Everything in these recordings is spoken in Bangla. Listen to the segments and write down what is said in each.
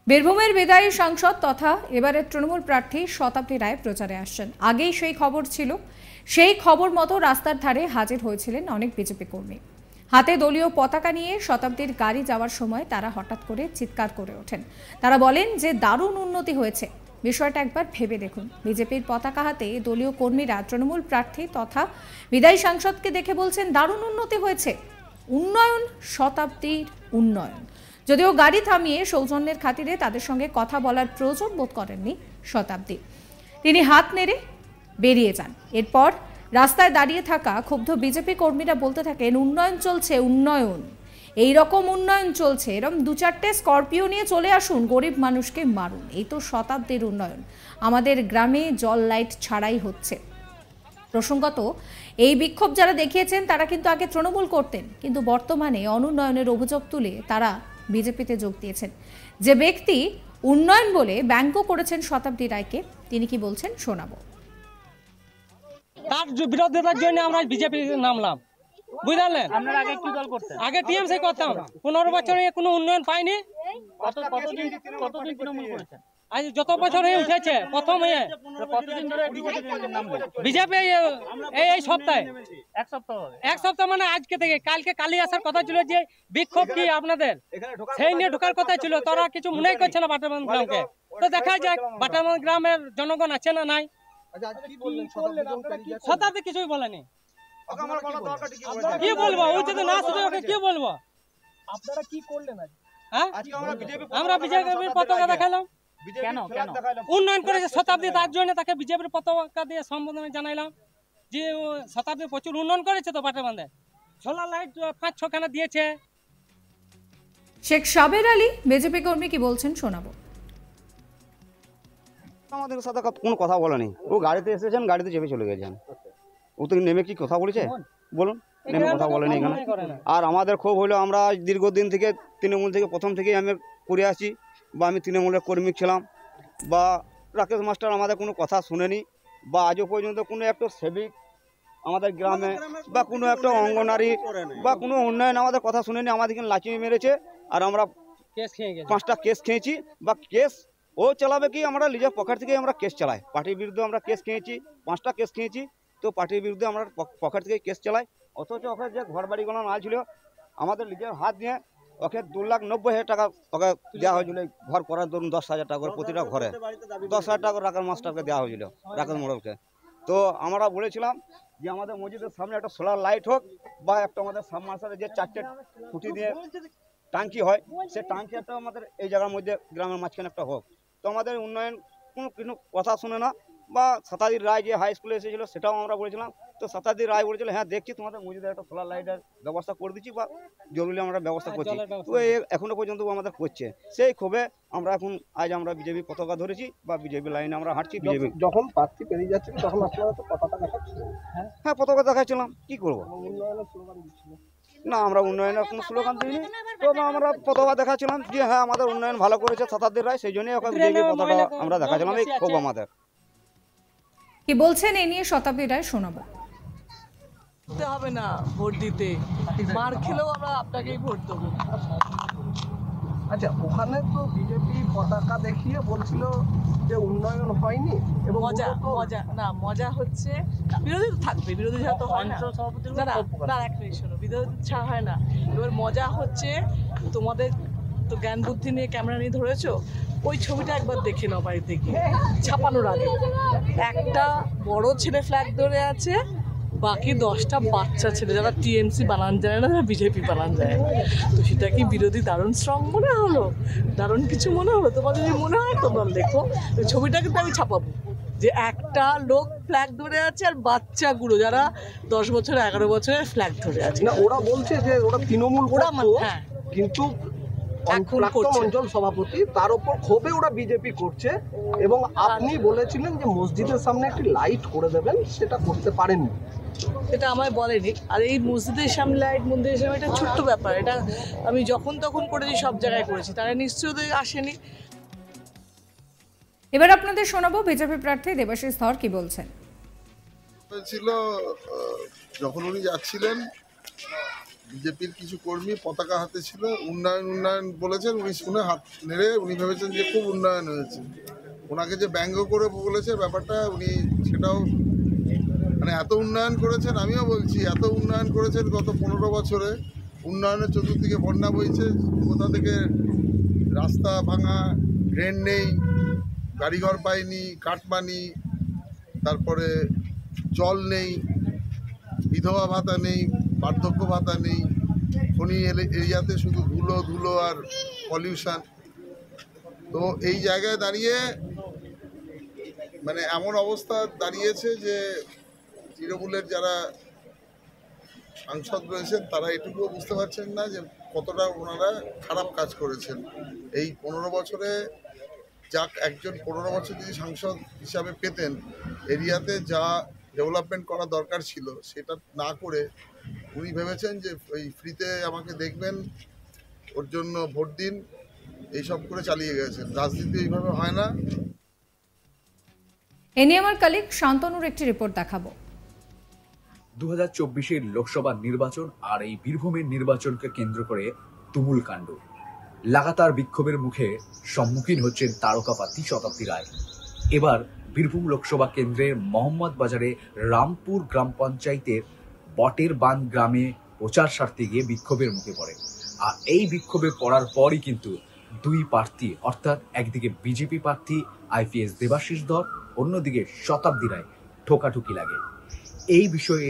বীরভূমের বিদায়ী সাংসদ তথা এবারের তৃণমূল প্রার্থী শতাব্দী রায় প্রচারে আসছেন। আগেই সেই খবর ছিল, সেই খবর মতো রাস্তার ধারে হাজির হয়েছিলেন অনেক বিজেপি কর্মী। হাতে দলীয় পতাকা নিয়ে শতাব্দীর গাড়ি যাওয়ার সময় তারা হঠাৎ করে চিৎকার করে ওঠেন। তারা বলেন যে দারুণ উন্নতি হয়েছে, বিষয়টা একবার ভেবে দেখুন। বিজেপির পতাকা হাতে দলীয় কর্মীরা তৃণমূল প্রার্থী তথা বিদায়ী সাংসদকে দেখে বলছেন দারুণ উন্নতি হয়েছে, উন্নয়ন, শতাব্দীর উন্নয়ন। যদিও গাড়ি থামিয়ে সৌজন্যের খাতিরে তাদের সঙ্গে কথা বলার প্রয়োজন বোধ করেননি শতাব্দী। তিনি হাত নেড়ে বেরিয়ে যান। এরপর রাস্তায় দাঁড়িয়ে থাকা ক্ষুব্ধ বিজেপি কর্মীরা বলতে থাকেন উন্নয়ন চলছে, উন্নয়ন, এই রকম উন্নয়ন চলছে, এরকম 2-4টে স্করপিও নিয়ে চলে আসুন, গরিব মানুষকে মারুন, এই তো শতাব্দীর উন্নয়ন। আমাদের গ্রামে জল লাইট ছাড়াই হচ্ছে। প্রসঙ্গত, এই বিক্ষোভ যারা দেখিয়েছেন তারা কিন্তু আগে তৃণমূল করতেন, কিন্তু বর্তমানে অনুন্নয়নের অভিযোগ তুলে তারা বিজেপিতে যোগ দিয়েছেন। যে ব্যক্তি উন্নয়ন বলে ব্যঙ্গ করেছেন শতাব্দী রায়কে, তিনি কি বলছেন শোনাবো। তার বিরোধিতার জন্য আমরা বিজেপি নামলাম, বুঝলেন? আপনারা আগে কি দল করতেন? আগে টিএমসি করতাম। 15 বছরে কোনো উন্নয়ন পাইনি। কতদিন তৃণমূল করেছেন? আজ যত বছর হয়ে উঠেছে, প্রথম হয়ে কতদিন ধরে নামলেন? বিজেপি এই সপ্তাহে এক সপ্তাহ মানে আজকে থেকে। কালি আসার কথা ছিল, যে বিক্ষোভ কি আপনাদের সেই নিয়ে ঢোকার কথা ছিল, তারা কিছু মনেই করছে না বাটারবাঁধ গ্রামকে। তো দেখা যাক বাটারবাঁধ গ্রামের জনগণ আছে না নাই। শতাব্দী কিছুই বলেনি। কি বলবো, ও যদি না শুধু ওকে কি বলবো? আপনারা কি করলেন আজ? হ্যাঁ, আমরা বিজেপির পতাকা দেখালাম। কেন উন্নয়ন করেছে শতাব্দী, তার জন্য তাকে বিজেপির পতাকা দিয়ে সম্বোধনা জানাইলাম যে শতাব্দী প্রচুর উন্নয়ন করেছে। তো বাটারবাঁধে সোলার লাইট 5-6খানা দিয়েছে। শেখ সাবের আলী বিজেপি কর্মী কি বলছেন শোনাবো। আমাদের সাথে কোনো কথা বলেনি। ও গাড়িতে এসেছেন, গাড়িতে চেপে চলে গেছেন। ও তো নেমে কি কথা বলেছে বলুন? নেমে কথা বলেনি এখানে। আর আমাদের ক্ষোভ হলো, আমরা দীর্ঘদিন থেকে তৃণমূল থেকে প্রথম থেকেই আমি করে আসি, বা আমি তৃণমূলের কর্মী ছিলাম, বা রাকেশ মাস্টার আমাদের কোনো কথা শুনেনি, বা আজও পর্যন্ত কোনো একটা সেবিক আমাদের গ্রামে বা কোনো একটা অঙ্গনারী বা কোনো উন্নয়ন আমাদের কথা শুনেনি। আমাদেরকে লাচিয়ে মেরেছে, আর আমরা 5টা কেস খেয়েছি। বা কেস ও চালাবে কি, আমরা নিজের পকেট থেকে আমরা কেস চালাই। পার্টির বিরুদ্ধে আমরা কেস খেয়েছি, 5টা কেস খেয়েছি। তো পার্টির বিরুদ্ধে আমরা পকেট থেকে কেস চালাই। অথচ ওকে যে ঘর বাড়িগুলো না ছিল, আমাদের নিজের হাত দিয়ে ওকে 2,90,000 টাকা ওকে দেওয়া হয়েছিল। ঘর করার ধরুন 10,000 টাকা করে প্রতিটা ঘরে 10,000 টাকা রাখার মাস্টারকে দেওয়া হয়েছিল, রাখার মোড়লকে। তো আমরা বলেছিলাম যে আমাদের মসজিদের সামনে একটা সোলার লাইট হোক, বা একটা আমাদের সাবমার্সালে যে 4টে খুঁটি দিয়ে টাঙ্কি হয়, সে টাঙ্কি একটা আমাদের এই জায়গার মধ্যে গ্রামের মাঝখানে একটা হোক। তো আমাদের উন্নয়ন কোনো কথা শুনে না। বা শতাব্দী রায় যে হাই স্কুলে এসেছিলো, সেটাও আমরা বলেছিলাম। তো শতাব্দী রায় বলেছিল হ্যাঁ দেখছি তোমাদের মসজিদে একটা সোলার লাইটের ব্যবস্থা করে দিচ্ছি, বা জরুরি আমরা ব্যবস্থা করছি। তো এখনো পর্যন্ত আমাদের করছে। সেই ক্ষোভে আমরা এখন আজ আমরা বিজেপি পতাকা ধরেছি, বা বিজেপি লাইনে আমরা হাঁটছি। বিজেপি যখন প্রার্থী পেরিয়ে যাচ্ছে তখন আপনারা তো পতাকা দেখাচ্ছিলেন। হ্যাঁ, পতাকা দেখাচ্ছিলাম, কি করবো? না, আমরা উন্নয়নের কোনো স্লোগান দিইনি। তো আমরা পতাকা দেখাচ্ছিলাম যে হ্যাঁ আমাদের উন্নয়ন ভালো করেছে শতাব্দী রায়, সেই জন্যই ওকে বিজেপি পতাকা আমরা দেখাচ্ছিলাম। এই ক্ষোভ আমাদের। কি বলছেন এ নিয়ে শতাব্দী রায় শোনাবো। হবে না ভোট দিতে, মার খেলেও আমরা আপনাকেই ভোট দেবো। আচ্ছা, ওখানে তো বিজেপি পতাকা দেখিয়ে বলছিল যে উন্নয়ন হয়নি, এবং মজা হচ্ছে বিরোধী তো থাকবে, বিরোধী ছাড়া তো হয় না। না এক মিনিট শোনো, বিরোধী ছাড়া হয় না। এবার মজা হচ্ছে, তোমাদের তো জ্ঞান বুদ্ধি নিয়ে ক্যামেরা নিয়ে ধরেছো, ওই ছবিটা একবার দেখে নাও বাড়িতে গিয়ে, ছাপানোর আগে। একটা বড় ছেলে ফ্ল্যাগ ধরে আছে, বাকি 10টা বাচ্চা ছেলে, যারা টিএমসি বানান যায় না, যারা বিজেপি বানান যায়। তো সেটা কি বিরোধী দারুণ স্ট্রং মনে হলো? দারুণ কিছু মনে হলো? তোমার যদি মনে হয় তোমরা দেখো, ওই ছবিটা কিন্তু আমি ছাপাবো, যে একটা লোক ফ্ল্যাগ ধরে আছে আর বাচ্চাগুলো যারা 10 বছর 11 বছরের ফ্ল্যাগ ধরে আছে। না, ওরা বলছে যে ওরা তৃণমূল হ্যাঁ, কিন্তু এখন অঞ্চল সভাপতি তার উপর ক্ষোভে ওরা বিজেপি করছে, এবং আপনি বলেছিলেন যে মসজিদের সামনে একটি লাইট করে দেবেন, সেটা করতে পারেননি। এটা আমায় বলেনি। আর এই মসজিদের সামনে লাইট, মন্দিরের সামনে, এটা ছোট্ট ব্যাপার। এটা আমি যখন তখন করেছি, সব জায়গায় করেছি, তারা নিশ্চয়ই আসেনি। এবার আপনাদের শোনাবো বিজেপি প্রার্থী দেবাশিস ধর কি বলছেন। ছিল যখন উনি যাচ্ছিলেন বিজেপির কিছু কর্মী পতাকা হাতে ছিল, উন্নয়ন উন্নয়ন বলেছেন, উনি শুনে হাত নেড়ে উনি ভেবেছেন যে খুব উন্নয়ন হয়েছে। ওনাকে যে ব্যঙ্গ করে বলেছে ব্যাপারটা, উনি সেটাও মানে এত উন্নয়ন করেছেন, আমিও বলছি এত উন্নয়ন করেছেন গত 15 বছরে। উন্নয়নের চতুর্দিকে বন্যা বইছে, কোথা থেকে রাস্তা ভাঙা, ড্রেন নেই, গাড়িঘর পায়নি, কাটমানি, তারপরে জল নেই, বিধবা ভাতা নেই, বার্ধক্য ভাতা নেই, খনি এরিয়াতে শুধু ধুলো ধুলো আর পলিউশন। তো এই জায়গায় দাঁড়িয়ে মানে এমন অবস্থা দাঁড়িয়েছে যে তৃণমূলের যারা সাংসদ রয়েছেন তারা এটুকুও বুঝতে পারছেন না যে কতটা ওনারা খারাপ কাজ করেছেন। এই 15 বছরে যাক একজন 15 বছর যদি সাংসদ হিসাবে পেতেন, এরিয়াতে যা ডেভেলপমেন্ট করা দরকার ছিল সেটা না করে উনি ভেবেছেন যে ওই ফ্রিতে আমাকে দেখবেন, ওর জন্য ভোট দিন, এইসব করে চালিয়ে গেছেন। রাজনীতি এইভাবে হয় না। এ নিয়ে আমার কলিগ শান্তনুর একটি রিপোর্ট দেখাবো। 2024-এর লোকসভা নির্বাচন আর এই বীরভূমের নির্বাচনকে কেন্দ্র করে তুমুল কাণ্ড। লাগাতার বিক্ষোভের মুখে সম্মুখীন হচ্ছেন তারকা প্রার্থী শতাব্দী রায়। এবার বীরভূম লোকসভা কেন্দ্রের মোহাম্মদ বাজারে রামপুর গ্রাম পঞ্চায়েতের বটের বাঁধ গ্রামে প্রচার সারতে গিয়ে বিক্ষোভের মুখে পড়ে। আর এই বিক্ষোভে পড়ার পরই কিন্তু দুই প্রার্থী, অর্থাৎ একদিকে বিজেপি প্রার্থী আইপিএস দেবাশিস ধর, অন্যদিকে শতাব্দী রায় ঠোকাঠুকি লাগে। এই বিষয়ে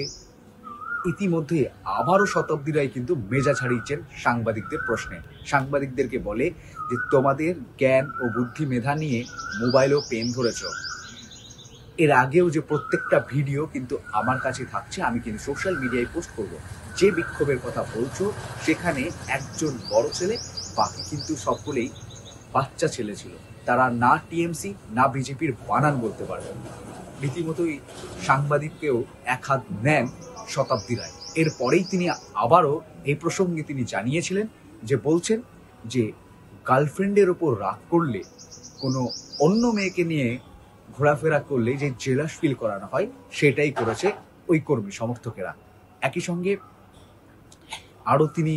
ইতিমধ্যে আবারও শতাব্দী রায় কিন্তু মেজাজ হারিয়েছেন সাংবাদিকদের প্রশ্নে। সাংবাদিকদেরকে বলে যে তোমাদের জ্ঞান ও বুদ্ধি মেধা নিয়ে মোবাইল ও পেন ধরেছ। এর আগেও যে প্রত্যেকটা ভিডিও কিন্তু আমার কাছে থাকছে, আমি কিন্তু সোশ্যাল মিডিয়ায় পোস্ট করব। যে বিক্ষোভের কথা বলছো সেখানে একজন বড় ছেলে, বাকি কিন্তু সকলেই বাচ্চা ছেলে ছিল। তারা না টিএমসি না বিজেপির বানান বলতে পারবেন। রীতিমতোই সাংবাদিককেও এক হাত নেন শতাব্দী রায়। এরপরেই তিনি আবারও এই প্রসঙ্গে তিনি জানিয়েছিলেন যে বলছেন যে গার্লফ্রেন্ডের ওপর রাগ করলে, কোনো অন্য মেয়েকে নিয়ে ঘোরাফেরা করলে যে জেলাস ফিল করানো হয় সেটাই করেছে ওই কর্মী সমর্থকেরা। একই সঙ্গে আরও তিনি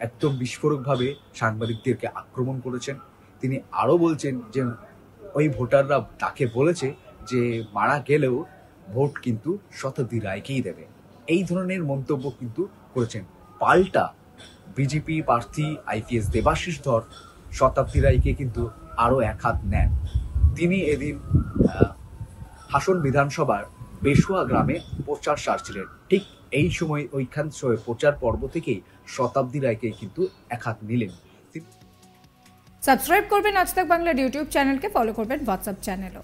একদম বিস্ফোরকভাবে সাংবাদিকদেরকে আক্রমণ করেছেন। তিনি আরও বলছেন যে ওই ভোটাররা তাকে বলেছে যে মারা গেলেও ভোট কিন্তু শতাব্দী রায়কেই দেবে। এই ধরনের মন্তব্য কিন্তু করেছেন। পাল্টা বিজেপি প্রার্থী আইপিএস দেবাশিস ধর শতাব্দী রায়কে কিন্তু আরও এক হাত নেন। তিনি এদিন হাসন বিধানসভার বেশুয়া গ্রামে প্রচার সারছিলেন। ঠিক এই সময় ওইখান প্রচার পর্ব থেকেই শতাব্দী রায়কে কিন্তু এক হাত নিলেন। সাবস্ক্রাইব করবেন আজ তাক বাংলার ইউটিউব চ্যানেলকে, ফলো করবেন হোয়াটসঅ্যাপ চ্যানেলও।